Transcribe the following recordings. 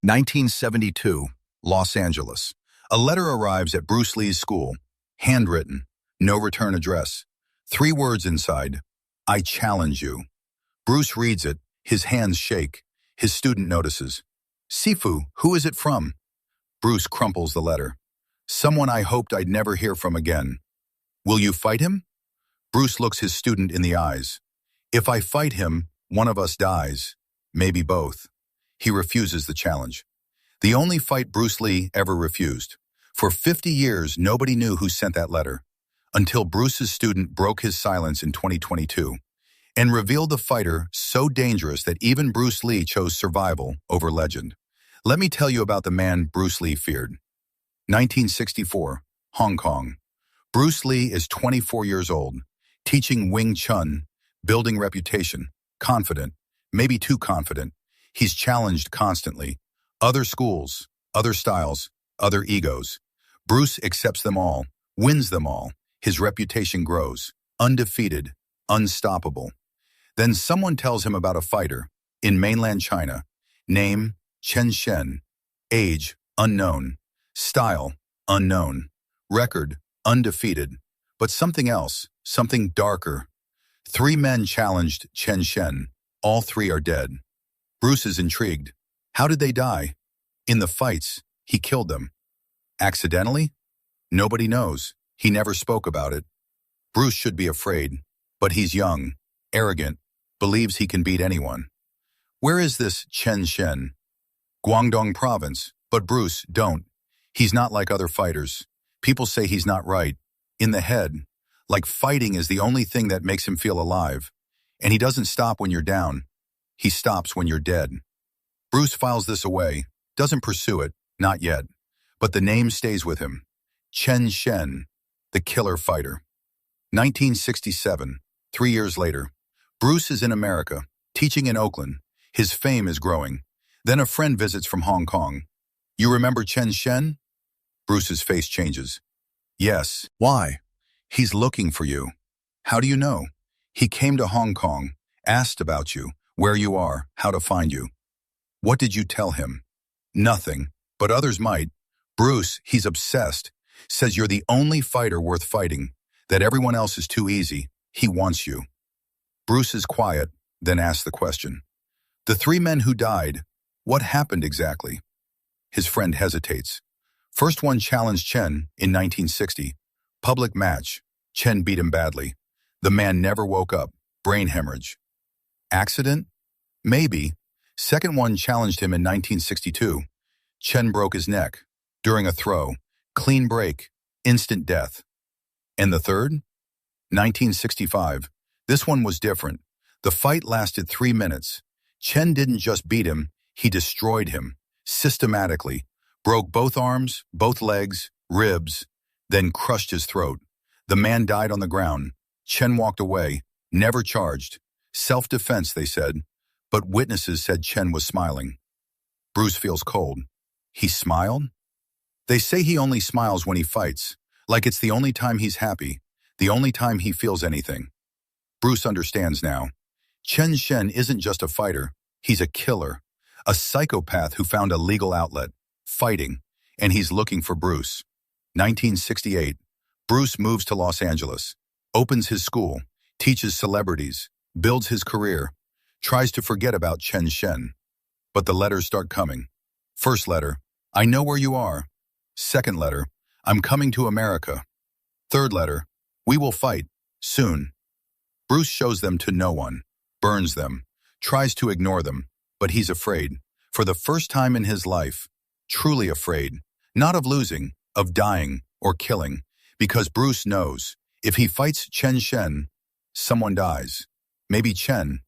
1972, Los Angeles. A letter arrives at Bruce Lee's school, handwritten, no return address. 3 words inside, I challenge you. Bruce reads it, his hands shake. His student notices. Sifu, who is it from? Bruce crumples the letter. Someone I hoped I'd never hear from again. Will you fight him? Bruce looks his student in the eyes. If I fight him, one of us dies. Maybe both. He refuses the challenge. The only fight Bruce Lee ever refused. For 50 years, nobody knew who sent that letter, until Bruce's student broke his silence in 2022 and revealed the fighter so dangerous that even Bruce Lee chose survival over legend. Let me tell you about the man Bruce Lee feared. 1964, Hong Kong. Bruce Lee is 24 years old, teaching Wing Chun, building reputation, confident, maybe too confident. He's challenged constantly. Other schools, other styles, other egos. Bruce accepts them all, wins them all. His reputation grows, undefeated, unstoppable. Then someone tells him about a fighter in mainland China. Name, Chen Shen. Age, unknown. Style, unknown. Record, undefeated. But something else, something darker. 3 men challenged Chen Shen. All 3 are dead. Bruce is intrigued. How did they die? In the fights, he killed them. Accidentally? Nobody knows. He never spoke about it. Bruce should be afraid, but he's young, arrogant, believes he can beat anyone. Where is this Chen Shen? Guangdong province, but Bruce, don't. He's not like other fighters. People say he's not right. In the head, like fighting is the only thing that makes him feel alive. And he doesn't stop when you're down. He stops when you're dead. Bruce files this away, doesn't pursue it, not yet. But the name stays with him. Chen Shen, the killer fighter. 1967, 3 years later. Bruce is in America, teaching in Oakland. His fame is growing. Then a friend visits from Hong Kong. You remember Chen Shen? Bruce's face changes. Yes. Why? He's looking for you. How do you know? He came to Hong Kong, asked about you, where you are, how to find you. What did you tell him? Nothing, but others might. Bruce, he's obsessed, says you're the only fighter worth fighting, that everyone else is too easy. He wants you. Bruce is quiet, then asks the question. The 3 men who died, what happened exactly? His friend hesitates. First one challenged Chen in 1960. Public match. Chen beat him badly. The man never woke up. Brain hemorrhage. Accident? Maybe. Second one challenged him in 1962. Chen broke his neck. During a throw. Clean break. Instant death. And the third? 1965. This one was different. The fight lasted 3 minutes. Chen didn't just beat him, he destroyed him. Systematically. Broke both arms, both legs, ribs, then crushed his throat. The man died on the ground. Chen walked away, never charged. Self-defense, they said, but witnesses said Chen was smiling. Bruce feels cold. He smiled? They say he only smiles when he fights, like it's the only time he's happy, the only time he feels anything. Bruce understands now. Chen Shen isn't just a fighter, he's a killer, a psychopath who found a legal outlet, fighting, and he's looking for Bruce. 1968. Bruce moves to Los Angeles, opens his school, teaches celebrities, builds his career, tries to forget about Chen Shen. But the letters start coming. First letter, I know where you are. Second letter, I'm coming to America. Third letter, we will fight, soon. Bruce shows them to no one, burns them, tries to ignore them, but he's afraid. For the first time in his life, truly afraid, not of losing, of dying or killing, because Bruce knows, if he fights Chen Shen, someone dies. Maybe Chen,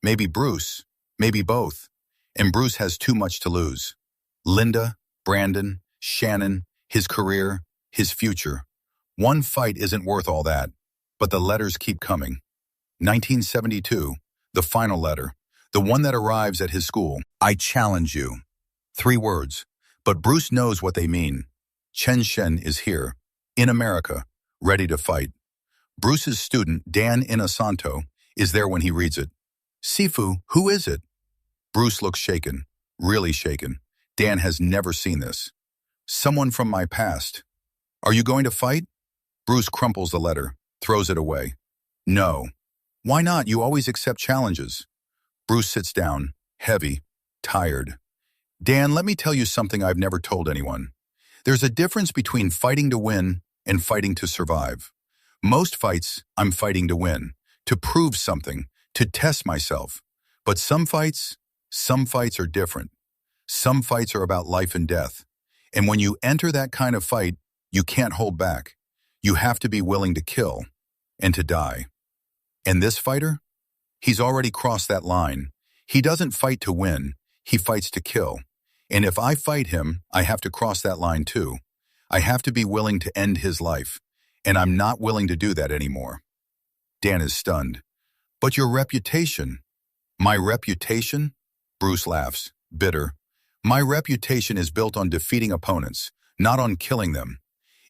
maybe Bruce, maybe both. And Bruce has too much to lose. Linda, Brandon, Shannon, his career, his future. One fight isn't worth all that, but the letters keep coming. 1972, the final letter, the one that arrives at his school. I challenge you. 3 words, but Bruce knows what they mean. Chen Shen is here, in America, ready to fight. Bruce's student, Dan Inosanto, is there when he reads it. Sifu, who is it? Bruce looks shaken, really shaken. Dan has never seen this. Someone from my past. Are you going to fight? Bruce crumples the letter, throws it away. No. Why not? You always accept challenges. Bruce sits down, heavy, tired. Dan, let me tell you something I've never told anyone. There's a difference between fighting to win and fighting to survive. Most fights, I'm fighting to win, to prove something, to test myself. But some fights are different. Some fights are about life and death. And when you enter that kind of fight, you can't hold back. You have to be willing to kill and to die. And this fighter? He's already crossed that line. He doesn't fight to win. He fights to kill. And if I fight him, I have to cross that line too. I have to be willing to end his life. And I'm not willing to do that anymore. Dan is stunned. But your reputation. My reputation? Bruce laughs, bitter. My reputation is built on defeating opponents, not on killing them.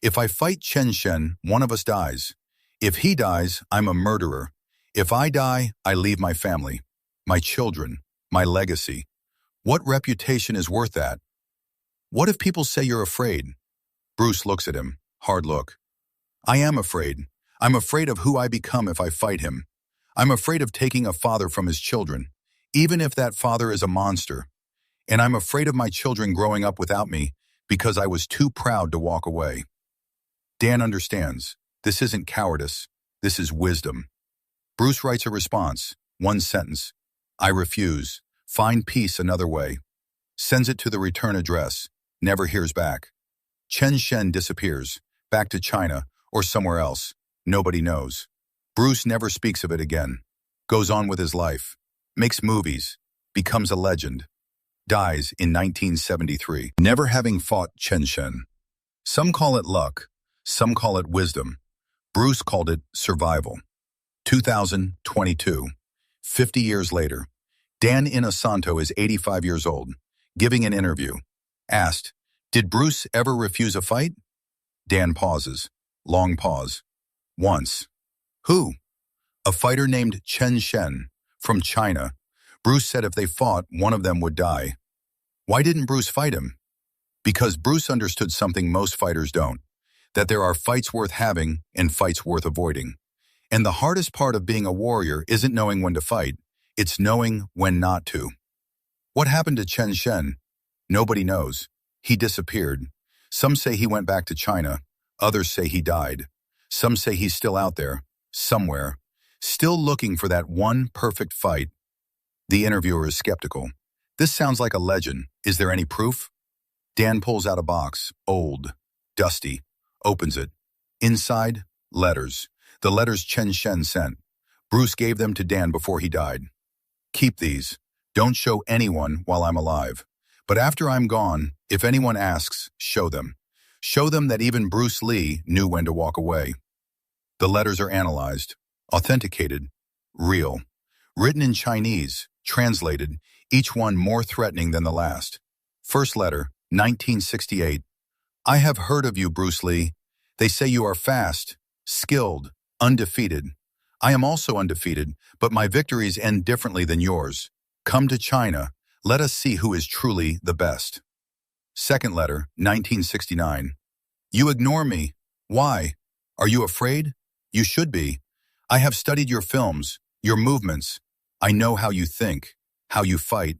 If I fight Chen Shen, one of us dies. If he dies, I'm a murderer. If I die, I leave my family, my children, my legacy. What reputation is worth that? What if people say you're afraid? Bruce looks at him, hard look. I am afraid. I'm afraid of who I become if I fight him. I'm afraid of taking a father from his children, even if that father is a monster. And I'm afraid of my children growing up without me because I was too proud to walk away. Dan understands. This isn't cowardice. This is wisdom. Bruce writes a response, one sentence. I refuse. Find peace another way. Sends it to the return address. Never hears back. Chen Shen disappears, back to China or somewhere else. Nobody knows. Bruce never speaks of it again. Goes on with his life. Makes movies. Becomes a legend. Dies in 1973, never having fought Chen Shen. Some call it luck. Some call it wisdom. Bruce called it survival. 2022. 50 years later. Dan Inosanto is 85 years old, giving an interview. Asked, did Bruce ever refuse a fight? Dan pauses. Long pause. Once. Who? A fighter named Chen Shen, from China. Bruce said if they fought, one of them would die. Why didn't Bruce fight him? Because Bruce understood something most fighters don't, that there are fights worth having and fights worth avoiding. And the hardest part of being a warrior isn't knowing when to fight, it's knowing when not to. What happened to Chen Shen? Nobody knows. He disappeared. Some say he went back to China. Others say he died. Some say he's still out there, somewhere, still looking for that one perfect fight. The interviewer is skeptical. This sounds like a legend. Is there any proof? Dan pulls out a box, old, dusty, opens it. Inside, letters. The letters Chen Shen sent. Bruce gave them to Dan before he died. Keep these. Don't show anyone while I'm alive. But after I'm gone, if anyone asks, show them. Show them that even Bruce Lee knew when to walk away. The letters are analyzed, authenticated, real. Written in Chinese, translated, each one more threatening than the last. First letter, 1968. I have heard of you, Bruce Lee. They say you are fast, skilled, undefeated. I am also undefeated, but my victories end differently than yours. Come to China. Let us see who is truly the best. Second letter, 1969. You ignore me. Why? Are you afraid? You should be. I have studied your films, your movements. I know how you think, how you fight.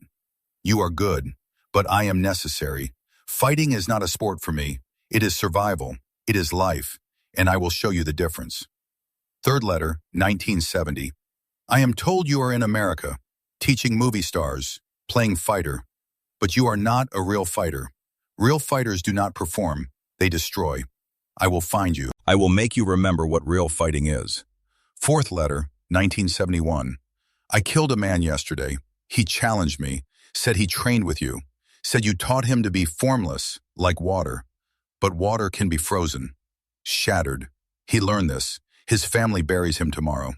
You are good, but I am necessary. Fighting is not a sport for me. It is survival. It is life, and I will show you the difference. Third letter, 1970. I am told you are in America, teaching movie stars, playing fighter. But you are not a real fighter. Real fighters do not perform, they destroy. I will find you. I will make you remember what real fighting is. Fourth letter, 1971. I killed a man yesterday. He challenged me, said he trained with you, said you taught him to be formless, like water. But water can be frozen, shattered. He learned this. His family buries him tomorrow.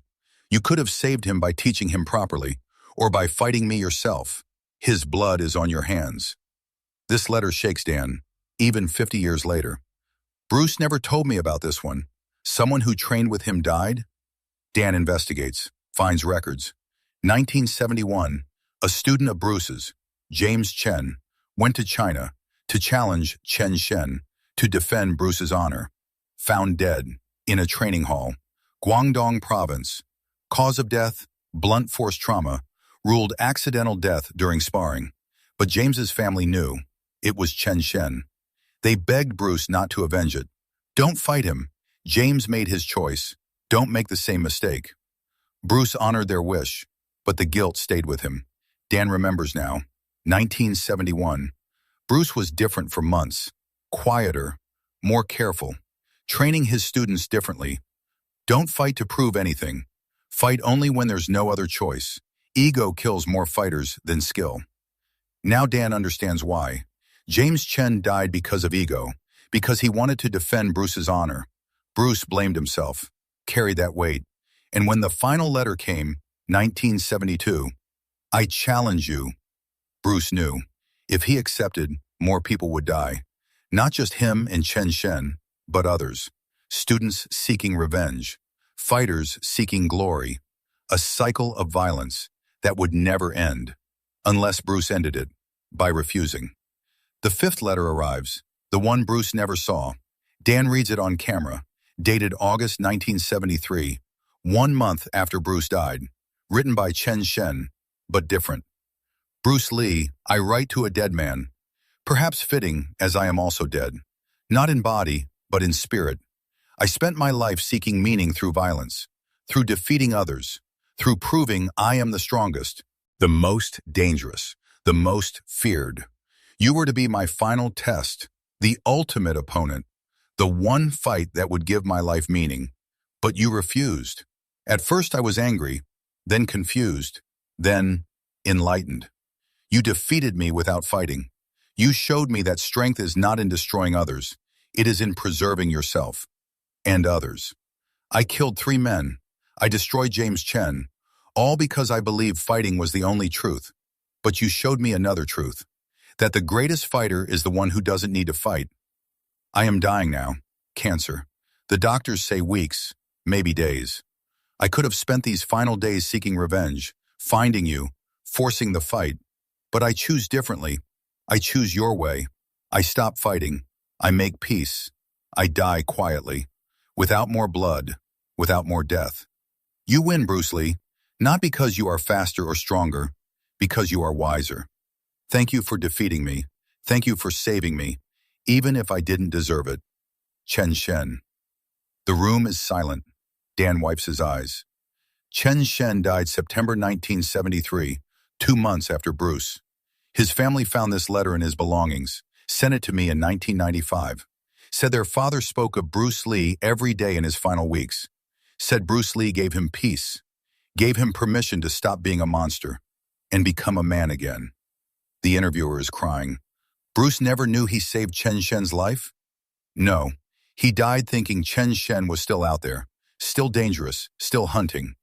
You could have saved him by teaching him properly, or by fighting me yourself. His blood is on your hands. This letter shakes Dan, even 50 years later. Bruce never told me about this one. Someone who trained with him died? Dan investigates, finds records. 1971, a student of Bruce's, James Chen, went to China to challenge Chen Shen to defend Bruce's honor. Found dead in a training hall, Guangdong province. Cause of death, blunt force trauma, ruled accidental death during sparring. But James's family knew it was Chen Shen. They begged Bruce not to avenge it. Don't fight him. James made his choice. Don't make the same mistake. Bruce honored their wish, but the guilt stayed with him. Dan remembers now. 1971. Bruce was different for months. Quieter, more careful, training his students differently. Don't fight to prove anything. Fight only when there's no other choice. Ego kills more fighters than skill. Now Dan understands why. James Chen died because of ego, because he wanted to defend Bruce's honor. Bruce blamed himself, carried that weight. And when the final letter came, 1972, I challenge you, Bruce knew. If he accepted, more people would die. Not just him and Chen Shen, but others. Students seeking revenge. Fighters seeking glory. A cycle of violence that would never end, unless Bruce ended it by refusing. The fifth letter arrives, the one Bruce never saw. Dan reads it on camera, dated August 1973, 1 month after Bruce died, written by Chen Shen, but different. Bruce Lee, I write to a dead man, perhaps fitting as I am also dead, not in body, but in spirit. I spent my life seeking meaning through violence, through defeating others, through proving I am the strongest, the most dangerous, the most feared. You were to be my final test, the ultimate opponent, the one fight that would give my life meaning. But you refused. At first I was angry, then confused, then enlightened. You defeated me without fighting. You showed me that strength is not in destroying others. It is in preserving yourself and others. I killed 3 men. I destroyed James Chen, all because I believed fighting was the only truth. But you showed me another truth, that the greatest fighter is the one who doesn't need to fight. I am dying now, cancer. The doctors say weeks, maybe days. I could have spent these final days seeking revenge, finding you, forcing the fight. But I choose differently. I choose your way. I stop fighting. I make peace. I die quietly, without more blood, without more death. You win, Bruce Lee, not because you are faster or stronger, because you are wiser. Thank you for defeating me. Thank you for saving me, even if I didn't deserve it. Chen Shen. The room is silent. Dan wipes his eyes. Chen Shen died September 1973, 2 months after Bruce. His family found this letter in his belongings, sent it to me in 1995. Said their father spoke of Bruce Lee every day in his final weeks. Said Bruce Lee gave him peace, gave him permission to stop being a monster and become a man again. The interviewer is crying. Bruce never knew he saved Chen Shen's life? No, he died thinking Chen Shen was still out there, still dangerous, still hunting.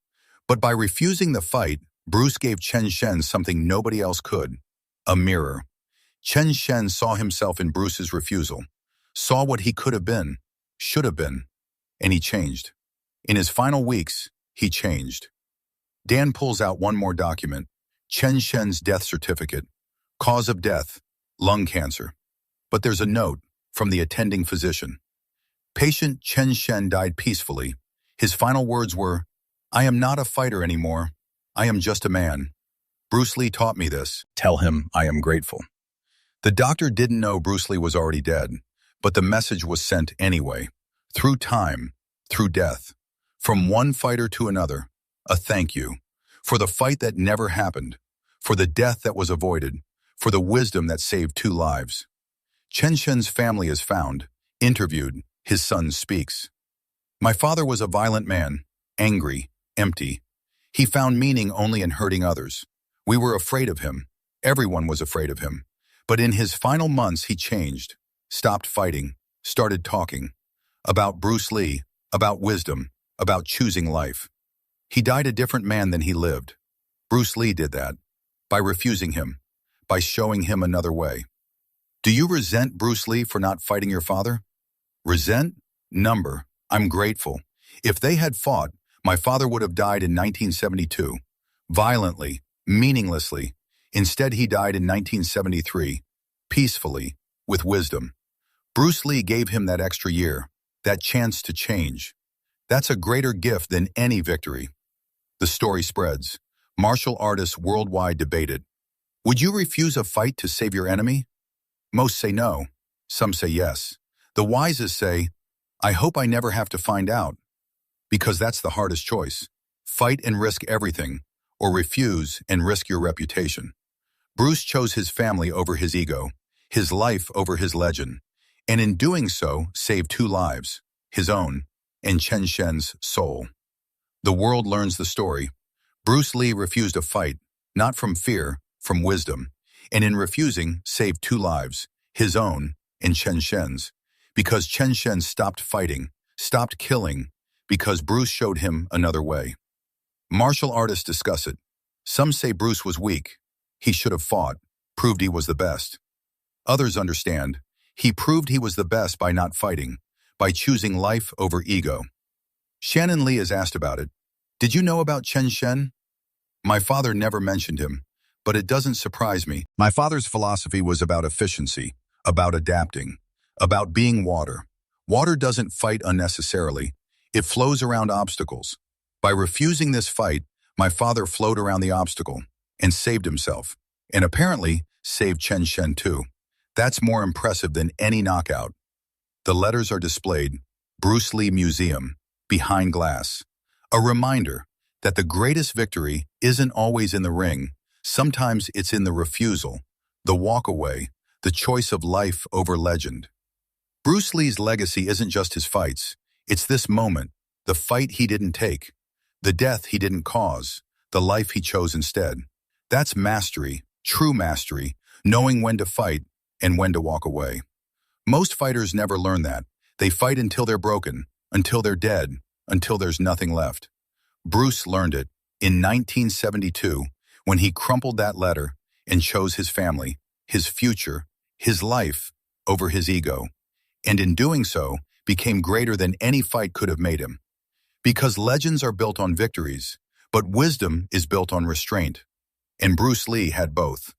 But by refusing the fight, Bruce gave Chen Shen something nobody else could, a mirror. Chen Shen saw himself in Bruce's refusal, saw what he could have been, should have been, and he changed. In his final weeks, he changed. Dan pulls out one more document, Chen Shen's death certificate. Cause of death, lung cancer. But there's a note from the attending physician. Patient Chen Shen died peacefully. His final words were, I am not a fighter anymore. I am just a man. Bruce Lee taught me this. Tell him I am grateful. The doctor didn't know Bruce Lee was already dead, but the message was sent anyway. Through time, through death. From one fighter to another, a thank you. For the fight that never happened. For the death that was avoided. For the wisdom that saved 2 lives. Chen Shen's family is found, interviewed, his son speaks. My father was a violent man, angry, empty. He found meaning only in hurting others. We were afraid of him. Everyone was afraid of him. But in his final months he changed, stopped fighting, started talking. About Bruce Lee, about wisdom, about choosing life. He died a different man than he lived. Bruce Lee did that, by refusing him, by showing him another way. Do you resent Bruce Lee for not fighting your father? Resent? Number. I'm grateful. If they had fought, my father would have died in 1972. Violently, meaninglessly. Instead, he died in 1973. peacefully, with wisdom. Bruce Lee gave him that extra year, that chance to change. That's a greater gift than any victory. The story spreads. Martial artists worldwide debate it. Would you refuse a fight to save your enemy? Most say no. Some say yes. The wisest say, I hope I never have to find out. Because that's the hardest choice. Fight and risk everything, or refuse and risk your reputation. Bruce chose his family over his ego, his life over his legend, and in doing so saved 2 lives, his own and Chen Shen's soul. The world learns the story. Bruce Lee refused a fight, not from fear, from wisdom, and in refusing saved 2 lives, his own and Chen Shen's, because Chen Shen stopped fighting, stopped killing, because Bruce showed him another way. Martial artists discuss it. Some say Bruce was weak. He should have fought, proved he was the best. Others understand. He proved he was the best by not fighting, by choosing life over ego. Shannon Lee is asked about it. Did you know about Chen Shen? My father never mentioned him, but it doesn't surprise me. My father's philosophy was about efficiency, about adapting, about being water. Water doesn't fight unnecessarily. It flows around obstacles. By refusing this fight, my father flowed around the obstacle and saved himself, and apparently saved Chen Shen too. That's more impressive than any knockout. The letters are displayed, Bruce Lee Museum, behind glass. A reminder that the greatest victory isn't always in the ring. Sometimes it's in the refusal, the walk away, the choice of life over legend. Bruce Lee's legacy isn't just his fights. It's this moment, the fight he didn't take, the death he didn't cause, the life he chose instead. That's mastery, true mastery, knowing when to fight and when to walk away. Most fighters never learn that. They fight until they're broken, until they're dead, until there's nothing left. Bruce learned it in 1972 when he crumpled that letter and chose his family, his future, his life over his ego, and in doing so became greater than any fight could have made him. Because legends are built on victories, but wisdom is built on restraint. And Bruce Lee had both.